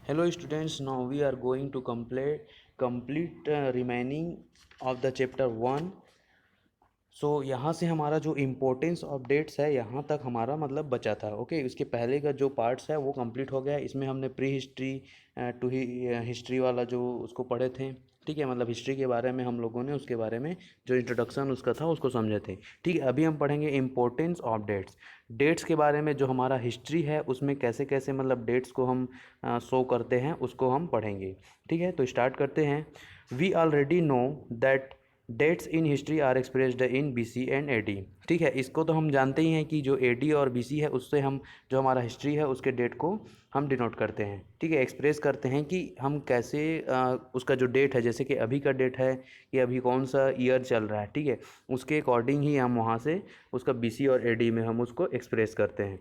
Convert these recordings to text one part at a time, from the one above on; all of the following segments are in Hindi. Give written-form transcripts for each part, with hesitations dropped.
Hello students, now we are going to complete remaining of the chapter 1. सो यहाँ से हमारा जो इम्पोर्टेंस ऑफ डेट्स है यहाँ तक हमारा मतलब बचा था। ओके, उसके पहले का जो पार्ट्स है वो कंप्लीट हो गया। इसमें हमने प्री हिस्ट्री टू हिस्ट्री वाला जो उसको पढ़े थे। ठीक है, मतलब हिस्ट्री के बारे में हम लोगों ने उसके बारे में जो इंट्रोडक्शन उसका था उसको समझे थे। ठीक है, अभी हम पढ़ेंगे इम्पोर्टेंस ऑफ डेट्स। डेट्स के बारे में जो हमारा हिस्ट्री है उसमें कैसे कैसे मतलब डेट्स को हम शो करते हैं उसको हम पढ़ेंगे। ठीक है, तो स्टार्ट करते हैं। We already know that dates in history are expressed in BC and AD। ठीक है, इसको तो हम जानते ही हैं कि जो AD और BC है उससे हम जो हमारा हिस्ट्री है उसके डेट को हम डिनोट करते हैं। ठीक है, एक्सप्रेस करते हैं कि हम कैसे उसका जो डेट है, जैसे कि अभी का डेट है कि अभी कौन सा ईयर चल रहा है, ठीक है, उसके अकॉर्डिंग ही हम वहाँ से उसका BC और AD में हम उसको एक्सप्रेस करते हैं।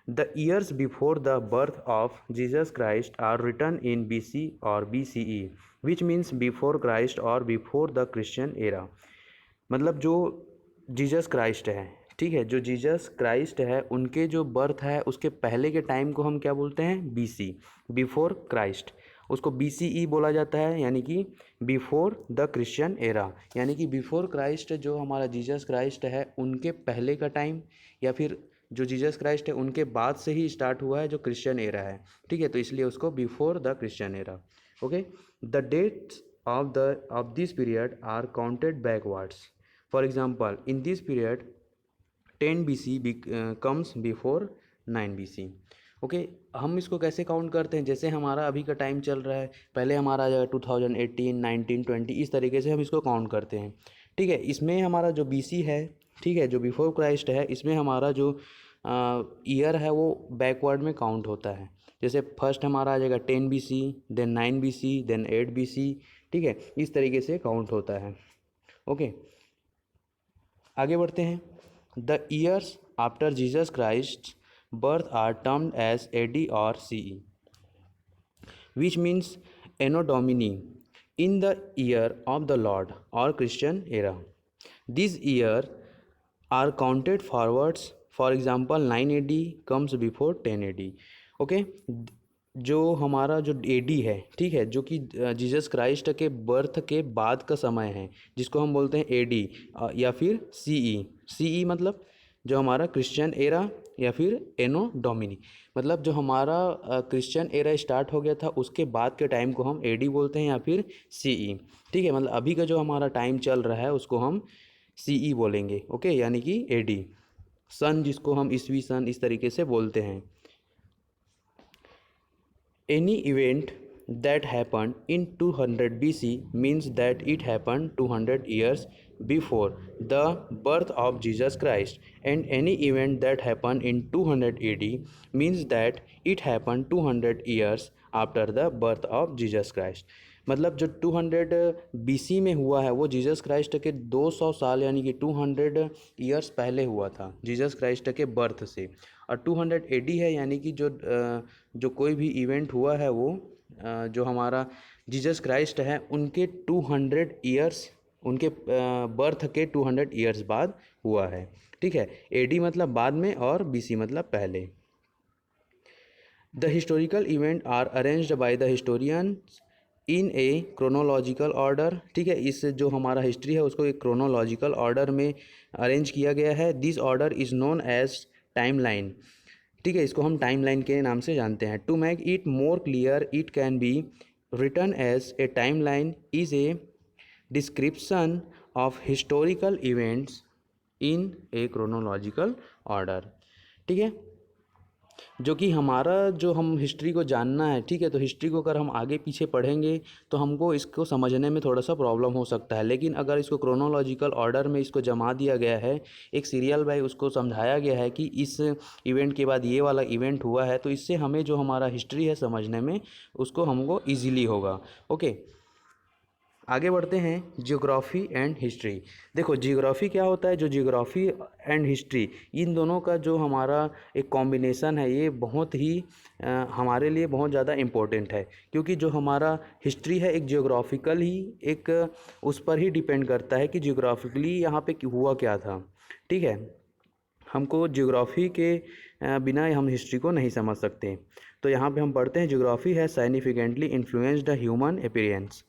The years before the birth of Jesus Christ are written in BC or BCE, which means before Christ or before the Christian era। मतलब जो जीसस क्राइस्ट है, ठीक है, जो जीसस क्राइस्ट है उनके जो बर्थ है उसके पहले के टाइम को हम क्या बोलते हैं? BC, before Christ. उसको BCE बोला जाता है, यानी कि बिफोर द क्रिश्चियन एरा, यानी कि बिफोर क्राइस्ट जो हमारा जीसस क्राइस्ट है उनके पहले का टाइम, या फिर जो जीसस क्राइस्ट है उनके बाद से ही स्टार्ट हुआ है जो क्रिश्चियन एरा है। ठीक है, तो इसलिए उसको before the Christian era. Okay, the dates of this period are counted backwards. For example, in this period 10 BC comes before 9 BC। ओके, हम इसको कैसे काउंट करते हैं? जैसे हमारा अभी का टाइम चल रहा है, पहले हमारा आ जाएगा 2018, 19, 20, इस तरीके से हम इसको काउंट करते हैं। ठीक है, इसमें हमारा जो BC है, ठीक है, जो बिफोर क्राइस्ट है, इसमें हमारा जो ईयर है वो बैकवर्ड में काउंट होता है। जैसे फर्स्ट हमारा आ जाएगा 10 BC, then 9 BC, then 8 BC। ठीक है, इस तरीके से काउंट होता है। ओके, आगे बढ़ते हैं। The years after Jesus Christ birth are termed as AD और CE, which means Anno Domini, in the year of the Lord or Christian era. These years are counted forwards. For example, 9 AD comes before 10 AD। Okay, जो हमारा जो AD है, ठीक है, जो कि जीसस क्राइस्ट के बर्थ के बाद का समय है, जिसको हम बोलते हैं AD या फिर CE मतलब जो हमारा क्रिश्चियन एरा, या फिर एनो डोमिनी मतलब जो हमारा क्रिश्चियन एरा स्टार्ट हो गया था उसके बाद के टाइम को हम AD बोलते हैं या फिर CE। ठीक है, मतलब अभी का जो हमारा टाइम चल रहा है उसको हम CE बोलेंगे। ओके, यानी कि AD सन, जिसको हम ईस्वी सन इस तरीके से बोलते हैं। Any event that happened in 200 BC means that it happened 200 years before the birth of Jesus Christ, and any event that happened in 200 AD means that it happened 200 years after the birth of Jesus Christ। मतलब जो 200 BC में हुआ है वो जीसस क्राइस्ट के 200 साल यानी कि 200 ईयर्स पहले हुआ था जीसस क्राइस्ट के बर्थ से। और 200 AD है, यानी कि जो कोई भी इवेंट हुआ है वो जो हमारा जीसस क्राइस्ट है उनके 200 ईयर्स, उनके बर्थ के 200 ईयर्स बाद हुआ है। ठीक है, AD मतलब बाद में और BC मतलब पहले। The historical event are arranged by the historian in a chronological order. ठीक है, इस जो हमारा हिस्ट्री है उसको एक क्रोनोलॉजिकल ऑर्डर में अरेंज किया गया है। This order is known as time line. ठीक है, इसको हम टाइम लाइन के नाम से जानते हैं। To make it more clear it can be written as a time line is a description of historical events in a chronological order. ठीक है, जो कि हमारा जो हम हिस्ट्री को जानना है, ठीक है, तो हिस्ट्री को अगर हम आगे पीछे पढ़ेंगे तो हमको इसको समझने में थोड़ा सा प्रॉब्लम हो सकता है। लेकिन अगर इसको क्रोनोलॉजिकल ऑर्डर में इसको जमा दिया गया है, एक सीरियल बाय उसको समझाया गया है कि इस इवेंट के बाद ये वाला इवेंट हुआ है, तो इससे हमें जो हमारा हिस्ट्री है समझने में उसको हमको ईजीली होगा। ओके, आगे बढ़ते हैं। Geography and history. देखो, जियोग्राफी क्या होता है? जो जियोग्राफी एंड हिस्ट्री, इन दोनों का जो हमारा एक कॉम्बिनेशन है ये बहुत ही हमारे लिए बहुत ज़्यादा इम्पोर्टेंट है, क्योंकि जो हमारा हिस्ट्री है एक जियोग्राफिकल ही एक उस पर ही डिपेंड करता है कि जियोग्राफिकली यहाँ पे हुआ क्या था। ठीक है, हमको जियोग्राफी के बिना हम हिस्ट्री को नहीं समझ सकते। तो यहाँ पे हम पढ़ते हैं geography has significantly influenced the human appearance,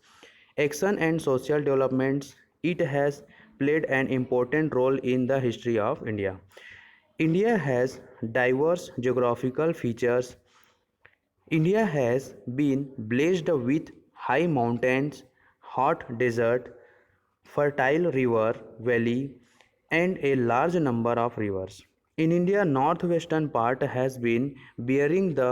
action and social developments. It has played an important role in the history of India. India has diverse geographical features. India has been blessed with high mountains, hot desert, fertile river valley, and a large number of rivers. In India, northwestern part has been bearing the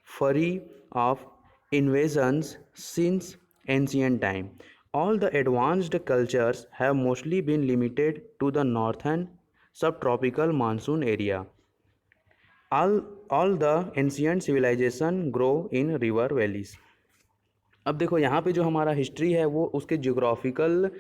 fury of invasions since ancient time. All the advanced cultures have mostly been limited to the northern subtropical monsoon area. All, all the ancient civilization grow in river valleys. अब देखो यहाँ पे जो हमारा हिस्ट्री है वो उसके जियोग्राफिकल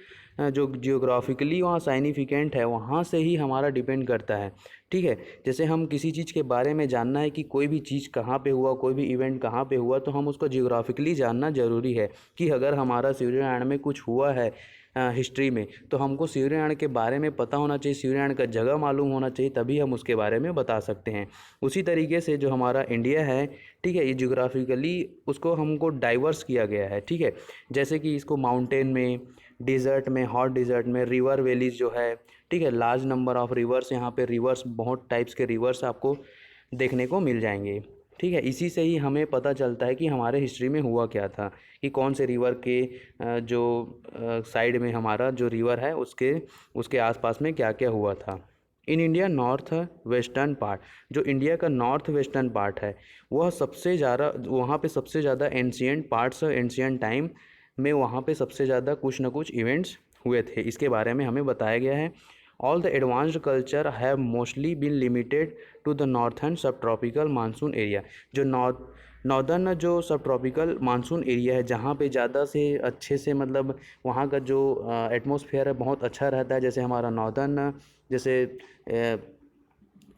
जो जियोग्राफिकली वहाँ साइनिफिकेंट है वहाँ से ही हमारा डिपेंड करता है। ठीक है, जैसे हम किसी चीज़ के बारे में जानना है कि कोई भी चीज़ कहाँ पे हुआ, कोई भी इवेंट कहाँ पे हुआ, तो हम उसको जियोग्राफिकली जानना ज़रूरी है कि अगर हमारा सूर्यग्रहण में कुछ हुआ है हिस्ट्री में, तो हमको सूर्यग्रहण के बारे में पता होना चाहिए, सूर्यग्रहण का जगह मालूम होना चाहिए, तभी हम उसके बारे में बता सकते हैं। उसी तरीके से जो हमारा इंडिया है, ठीक है, ये जियोग्राफिकली उसको हमको डाइवर्स किया गया है। ठीक है, जैसे कि इसको माउंटेन में, डिज़र्ट में, हॉट डिज़र्ट में, रिवर वैलीज जो है, ठीक है, लार्ज नंबर ऑफ़ रिवर्स, यहाँ पे रिवर्स बहुत टाइप्स के रिवर्स आपको देखने को मिल जाएंगे। ठीक है, इसी से ही हमें पता चलता है कि हमारे हिस्ट्री में हुआ क्या था, कि कौन से रिवर के जो साइड में हमारा जो रिवर है उसके उसके आसपास में क्या क्या हुआ था। In India north western part, जो इंडिया का नॉर्थ वेस्टर्न पार्ट है वह सबसे ज़्यादा, वहाँ पे सबसे ज़्यादा एंशियंट पार्ट्स, एंशियंट टाइम में वहाँ पे सबसे ज़्यादा कुछ ना कुछ इवेंट्स हुए थे, इसके बारे में हमें बताया गया है। All the advanced culture have mostly been limited to the northern subtropical monsoon area. जो नॉर्दर्न जो सब ट्रॉपिकल मानसून एरिया है, जहाँ पे ज़्यादा से अच्छे से मतलब वहाँ का जो एटमॉस्फेयर है बहुत अच्छा रहता है, जैसे हमारा नॉर्दर्न, जैसे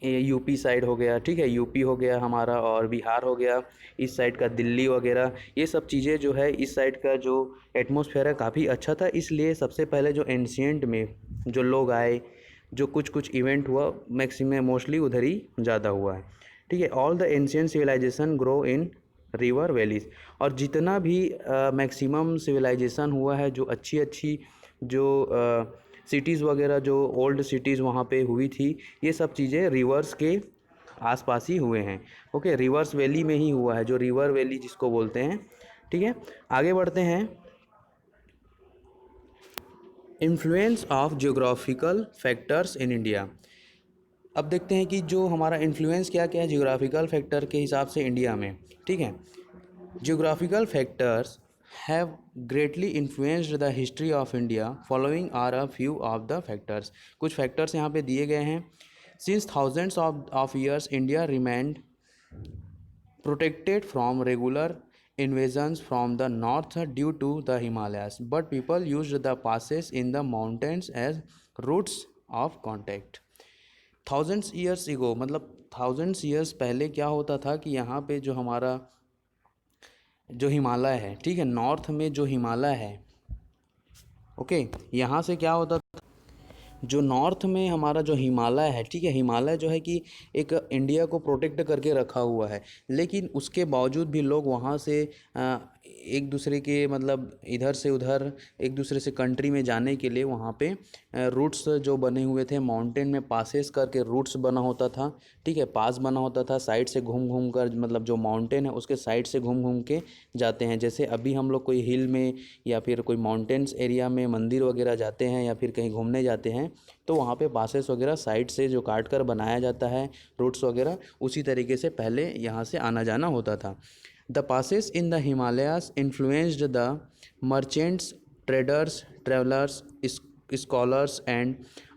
यूपी साइड हो गया, ठीक है, यूपी हो गया हमारा, और बिहार हो गया, इस साइड का दिल्ली वगैरह, ये सब चीज़ें जो है इस साइड का जो एटमॉस्फेयर है काफ़ी अच्छा था। इसलिए सबसे पहले जो एंशियंट में जो लोग आए, जो कुछ कुछ इवेंट हुआ, मैक्सिमम मोस्टली उधर ही ज़्यादा हुआ है। ठीक है, all the ancient civilization grow in river valleys, और जितना भी मैक्सिमम सिविलाइजेशन हुआ है, जो अच्छी अच्छी जो सिटीज़ वगैरह, जो ओल्ड सिटीज़ वहाँ पे हुई थी, ये सब चीज़ें रिवर्स के आसपास ही हुए हैं। ओके, रिवर्स वैली में ही हुआ है, जो रिवर वैली जिसको बोलते हैं। ठीक है, आगे बढ़ते हैं। Influence of geographical factors in India. अब देखते हैं कि जो हमारा इन्फ्लुएंस क्या क्या है जियोग्राफिकल फैक्टर के हिसाब से इंडिया में। ठीक है, geographical factors have greatly influenced the history of India. Following are a few of the factors. कुछ फैक्टर्स यहाँ पे दिए गए हैं। Since thousands of years, India remained protected from regular invasions from the north due to the Himalayas, but people used the passes in the mountains as routes of contact. Thousands years ego, मतलब थाउजेंड्स ईयर्स पहले क्या होता था कि यहाँ पे जो हमारा जो हिमालय है, ठीक है, नॉर्थ में जो हिमालय है, ओके, यहाँ से क्या होता था, जो नॉर्थ में हमारा जो हिमालय है, ठीक है, हिमालय जो है कि एक इंडिया को प्रोटेक्ट करके रखा हुआ है, लेकिन उसके बावजूद भी लोग वहाँ से एक दूसरे के मतलब इधर से उधर एक दूसरे से कंट्री में जाने के लिए वहाँ पे रूट्स जो बने हुए थे, माउंटेन में पासेस करके रूट्स बना होता था। ठीक है, पास बना होता था, साइड से घूम घूम कर, मतलब जो माउंटेन है उसके साइड से घूम घूम के जाते हैं। जैसे अभी हम लोग कोई हिल में या फिर कोई माउंटेन्स एरिया में मंदिर वगैरह जाते हैं या फिर कहीं घूमने जाते हैं, तो वहाँ पे पासेस वगैरह साइड से जो काट कर बनाया जाता है रूट्स वगैरह, उसी तरीके से पहले यहाँ से आना जाना होता था। The passes in the Himalayas influenced the merchants, traders, travellers, scholars and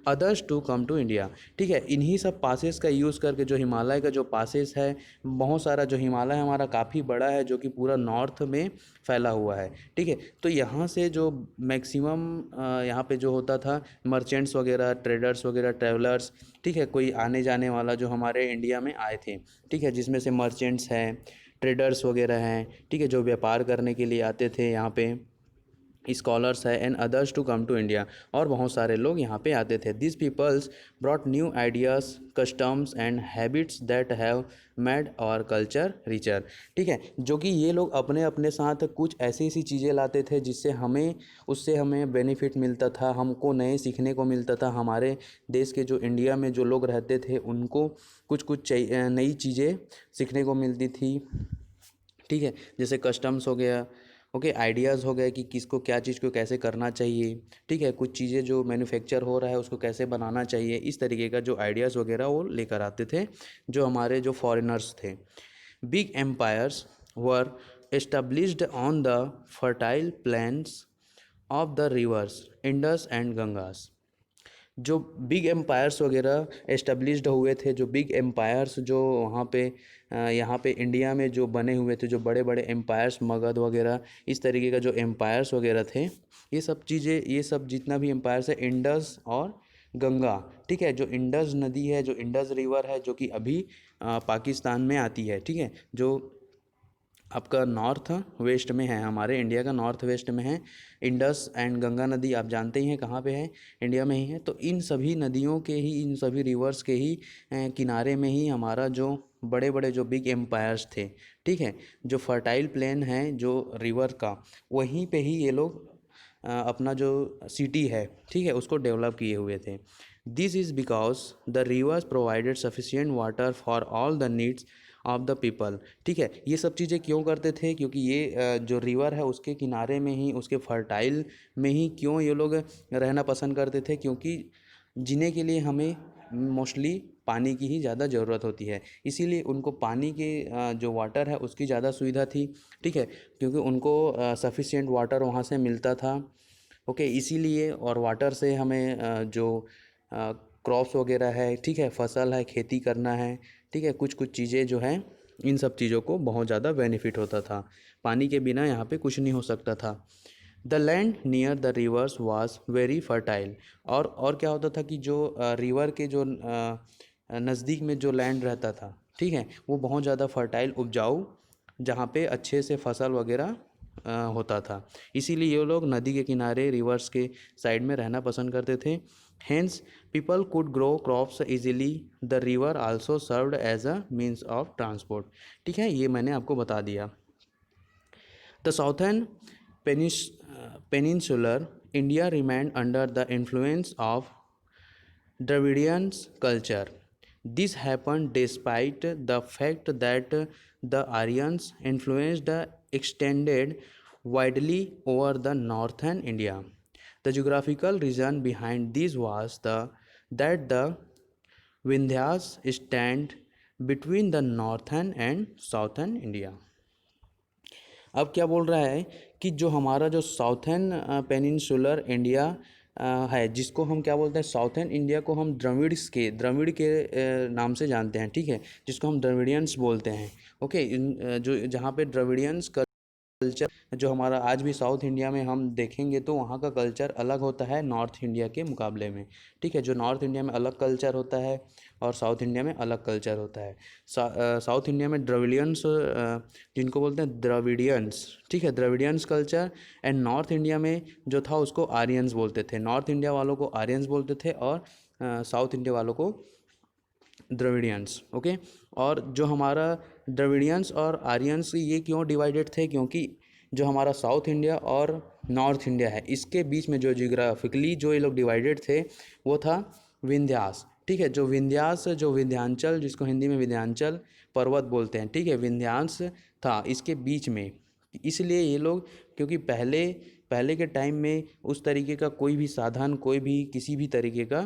others to come to India. ठीक है, इन्हीं सब पासेस का यूज़ करके, जो हिमालय का जो पासेस है, बहुत सारा जो हिमालय हमारा काफ़ी बड़ा है, जो कि पूरा नॉर्थ में फैला हुआ है। ठीक है, तो यहाँ से जो मैक्सिमम यहाँ पे जो होता था मर्चेंट्स वगैरह, ट्रेडर्स वगैरह, ट्रैवलर्स, ठीक है, कोई आने जाने वाला जो हमारे इंडिया में आए थे, ठीक है, जिसमें से मर्चेंट्स हैं, ट्रेडर्स वगैरह हैं, ठीक है, जो व्यापार करने के लिए आते थे यहाँ पे, स्कॉलर्स है and others to come to India, और बहुत सारे लोग यहाँ पे आते थे। This peoples brought new ideas, customs and habits that have made our culture richer. ठीक है, जो कि ये लोग अपने अपने साथ कुछ ऐसी ऐसी चीज़ें लाते थे जिससे उससे हमें बेनिफिट मिलता था, हमको नए सीखने को मिलता था। हमारे देश के जो इंडिया में जो लोग रहते थे उनको कुछ कुछ नई चीज़ें सीखने को मिलती थी। ठीक है, जैसे कस्टम्स हो गया, ओके, आइडियाज़ हो गए कि किसको क्या चीज़ को कैसे करना चाहिए। ठीक है, कुछ चीज़ें जो मैन्युफैक्चर हो रहा है उसको कैसे बनाना चाहिए, इस तरीके का जो आइडियाज़ वगैरह वो लेकर आते थे जो हमारे जो फॉरेनर्स थे। Big empires were established on the fertile plains of the rivers Indus and Ganges. जो बिग एम्पायर्स वगैरह एस्टेब्लिश्ड हुए थे, जो बिग एम्पायर्स जो वहाँ पे यहाँ पे इंडिया में जो बने हुए थे, जो बड़े बड़े एम्पायर्स, मगध वगैरह, इस तरीके का जो एम्पायर्स वगैरह थे, ये सब चीज़ें, ये सब जितना भी एम्पायर्स है, इंडस और गंगा। ठीक है, जो इंडस नदी है, जो इंडस रिवर है, जो कि अभी पाकिस्तान में आती है। ठीक है, जो आपका नॉर्थ वेस्ट में है, हमारे इंडिया का नॉर्थ वेस्ट में है। इंडस एंड गंगा नदी आप जानते ही हैं कहाँ पे है, इंडिया में ही है। तो इन सभी नदियों के ही, इन सभी रिवर्स के ही किनारे में ही हमारा जो बड़े बड़े जो बिग एम्पायर्स थे, ठीक है, जो फर्टाइल प्लेन है जो रिवर का, वहीं पे ही ये लोग अपना जो सिटी है, ठीक है, उसको डेवलप किए हुए थे। This is because the reverse provided sufficient water for all the needs of the people. ठीक है, ये सब चीज़ें क्यों करते थे, क्योंकि ये जो रिवर है उसके किनारे में ही, उसके फर्टाइल में ही क्यों ये लोग रहना पसंद करते थे, क्योंकि जीने के लिए हमें मोस्टली पानी की ही ज़्यादा ज़रूरत होती है। इसीलिए उनको पानी के जो वाटर है उसकी ज़्यादा सुविधा थी। ठीक है, क्योंकि उनको सफिशिएंट वाटर वहाँ से मिलता था। ओके, इसीलिए, और वाटर से हमें जो क्रॉप्स वगैरह है, ठीक है, फसल है, खेती करना है, ठीक है, कुछ कुछ चीज़ें जो हैं, इन सब चीज़ों को बहुत ज़्यादा बेनिफिट होता था। पानी के बिना यहाँ पे कुछ नहीं हो सकता था। The land near the reverse was very fertile. और क्या होता था कि जो रिवर के जो नज़दीक में जो लैंड रहता था, ठीक है, वो बहुत ज़्यादा फर्टाइल, उपजाऊ, जहाँ पे अच्छे से फसल वगैरह होता था। इसीलिए ये लोग नदी के किनारे, रिवर्स के साइड में रहना पसंद करते थे। Hence people could grow crops easily. The river also served as a means of transport. ठीक है, ये मैंने आपको बता दिया। The southern peninsular India remained under the influence of Dravidian culture. This happened despite the fact that the Aryans influenced extended widely over the northern India. The geographical reason behind this was that the Vindhyas stand between the northern and southern India. अब क्या बोल रहा है कि जो हमारा जो साउथर्न पेनिनसुलर इंडिया है, जिसको हम क्या बोलते हैं, साउथर्न इंडिया को हम द्रविड़ के नाम से जानते हैं। ठीक है, जिसको हम द्रविडियंस बोलते हैं। ओके, जो जहाँ पे द्रविडियंस कल्चर, जो हमारा आज भी साउथ इंडिया में हम देखेंगे तो वहाँ का कल्चर अलग होता है नॉर्थ इंडिया के मुकाबले में। ठीक है, जो नॉर्थ इंडिया में अलग कल्चर होता है और साउथ इंडिया में अलग कल्चर होता है। साउथ इंडिया में द्रविडियंस, जिनको बोलते हैं द्रविडियंस, ठीक है, Dravidians culture. And north India में जो था उसको आर्यंस बोलते थे। नॉर्थ इंडिया वालों को आर्यंस बोलते थे और साउथ इंडिया वालों को द्रविडियंस। ओके, और जो हमारा द्रविडियंस और आर्यंस ये क्यों डिवाइडेड थे, क्योंकि जो हमारा साउथ इंडिया और नॉर्थ इंडिया है, इसके बीच में जो जियोग्राफिकली जो ये लोग डिवाइडेड थे वो था विंध्यास। ठीक है, जो विंध्यास, जो विंध्यांचल, जिसको हिंदी में विंध्यांचल पर्वत बोलते हैं, ठीक है, विंध्यांस था इसके बीच में। इसलिए ये लोग, क्योंकि पहले पहले के टाइम में उस तरीके का कोई भी साधन, कोई भी किसी भी तरीके का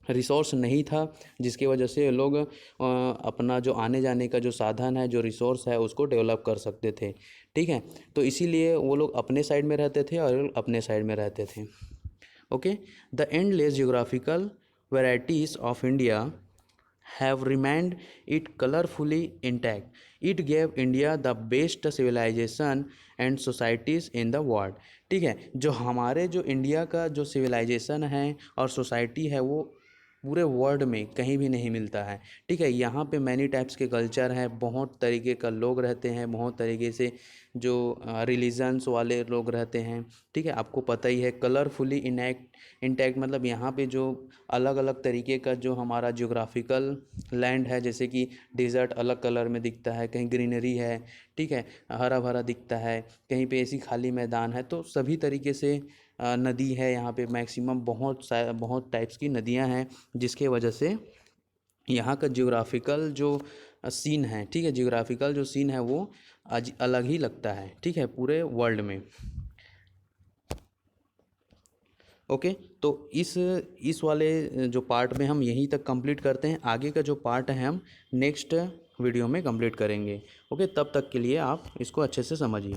रिसोर्स नहीं था, जिसकी वजह से लोग अपना जो आने जाने का जो साधन है, जो रिसोर्स है, उसको डेवलप कर सकते थे। ठीक है, तो इसीलिए वो लोग अपने साइड में रहते थे और अपने साइड में रहते थे। Okay, the endless geographical varieties of India have remained it colorfully intact. It gave India the best civilization and societies in the world. ठीक है, जो हमारे जो इंडिया का जो सिविलाइजेशन है और सोसाइटी है वो पूरे वर्ल्ड में कहीं भी नहीं मिलता है। ठीक है, यहाँ पे मैनी टाइप्स के कल्चर हैं, बहुत तरीके का लोग रहते हैं, बहुत तरीके से जो रिलीजन्स वाले लोग रहते हैं। ठीक है, आपको पता ही है। कलरफुली इंटैक्ट मतलब यहाँ पे जो अलग अलग तरीके का जो हमारा जियोग्राफिकल लैंड है, जैसे कि डेजर्ट अलग कलर में दिखता है, कहीं ग्रीनरी है, ठीक है, हरा भरा दिखता है, कहीं पे ऐसी खाली मैदान है। तो सभी तरीके से नदी है यहाँ पे, मैक्सिमम बहुत टाइप्स की नदियाँ हैं, जिसके वजह से यहाँ का जियोग्राफिकल जो सीन है, ठीक है, जियोग्राफिकल जो सीन है वो आज अलग ही लगता है। ठीक है, पूरे वर्ल्ड में। ओके, तो इस वाले जो पार्ट में हम यहीं तक कंप्लीट करते हैं। आगे का जो पार्ट है हम नेक्स्ट वीडियो में कंप्लीट करेंगे। ओके, तब तक के लिए आप इसको अच्छे से समझिए।